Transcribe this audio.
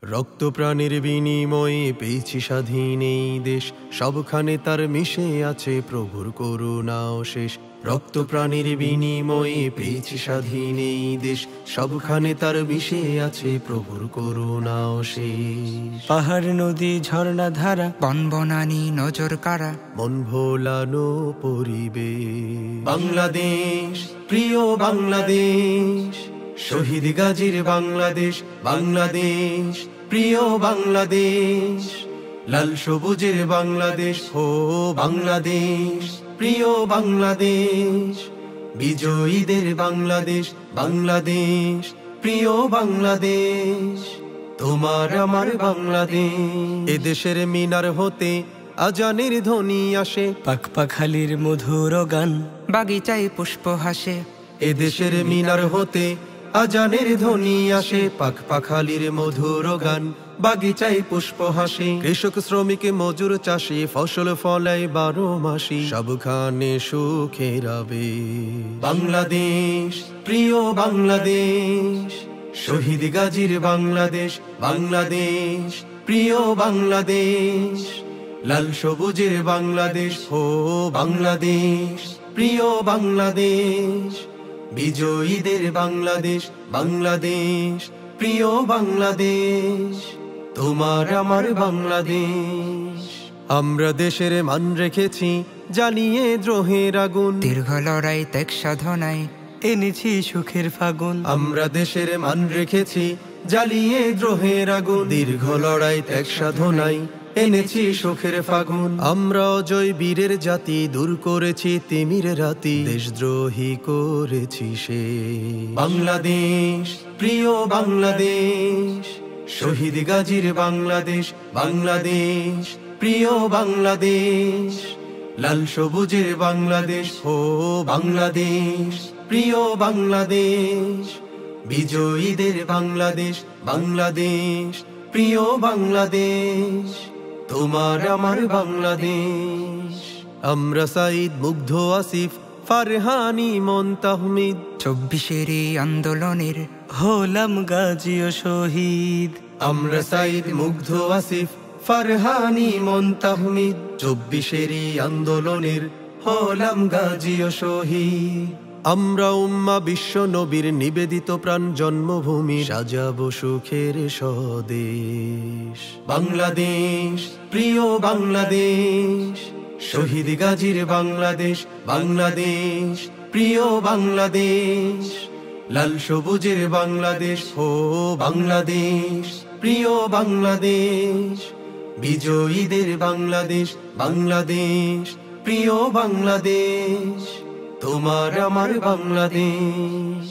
রক্ত প্রাণের বিনিময়ে পেয়েছি স্বাধীন এই দেশ, সবখানে তার মিশে আছে প্রভুর করুণা অশেষ। রক্ত প্রাণের বিনিময়ে পেয়েছি স্বাধীন এই দেশ, সবখানে তার মিশে আছে প্রভুর করুণা অশেষ। পাহাড় নদী ঝর্ণা ধারা বনবনানি নজর কারা মন ভোলানো পরিবেশ। বাংলাদেশ প্রিয় বাংলাদেশ, শহীদ গাজীর বাংলাদেশ। বাংলাদেশ প্রিয় বাংলাদেশ, লাল সবুজের বাংলাদেশ। ও বাংলাদেশ প্রিয় বাংলাদেশ, বিজয়ীদের বাংলাদেশ। বাংলাদেশ প্রিয় বাংলাদেশ, তোমার আমার বাংলাদেশ। এদেশের মিনার হতে আজানের ধ্বনি আসে, পাখপাখালির মধুর গান বাগিচায় পুষ্প হাসে। এদেশের মিনার হতে আজানের ধ্বনি আসে, পাখপাখালির মধুর গান বাগিচায় পুষ্প হাসে। কৃষক শ্রমিক মজুর চাষি ফসল ফলায় 12 মাসি, সবখানে সুখের আবেশ। বাংলাদেশ প্রিয় বাংলাদেশ, শহীদ গাজীর বাংলাদেশ। বাংলাদেশ প্রিয় বাংলাদেশ, লাল সবুজের বাংলাদেশ। ও বাংলাদেশ প্রিয় বাংলাদেশ, বিজয়ীদের বাংলাদেশ। বাংলাদেশ প্রিয় বাংলাদেশ, তোমার আমার বাংলাদেশ। আমরা দেশের মান রেখেছি জ্বালিয়ে দ্রোহের আগুন, দীর্ঘ লড়াই ত্যাগ সাধনায় এনেছি সুখের ফাগুন। আমরা দেশের মান রেখেছি জ্বালিয়ে দ্রোহের আগুন, দীর্ঘ লড়াই ত্যাগ সাধনায় এনেছি সুখের ফাগুন। আমরা অজয় বীরের জাতি, দূর করেছি তিমির রাতি, দেশদ্রোহী করেছি সে। বাংলাদেশ প্রিয় বাংলাদেশ, শহীদ গাজীর বাংলাদেশ। বাংলাদেশ প্রিয় বাংলাদেশ, লাল সবুজের বাংলাদেশ। ও বাংলাদেশ প্রিয় বাংলাদেশ, বিজয়ীদের বাংলাদেশ। বাংলাদেশ প্রিয় বাংলাদেশ, তোমার আমার বাংলাদেশ। আমরা সাইদ, মুগ্ধ, আসিফ, ফারহানি, মন, তাহমিদ 24-এর আন্দোলনের হলাম গাজী ও শহীদ। আমরা সাইদ, মুগ্ধ, আসিফ, ফারহানি, মন, তাহমিদ 24-এর আন্দোলনের হলাম গাজী ও শহীদ। আমরা উম্মা বিশ্ব নবীর নিবেদিত প্রাণ জন্মভূমি, সাজাবো সুখের স্বদেশ। বাংলাদেশ প্রিয় বাংলাদেশ, শহীদ গাজীর বাংলাদেশ। বাংলাদেশ প্রিয় বাংলাদেশ, লাল সবুজের বাংলাদেশ। ও বাংলাদেশ প্রিয় বাংলাদেশ, বিজয়ীদের বাংলাদেশ। বাংলাদেশ প্রিয় বাংলাদেশ, তোমার আমার বাংলাদেশ।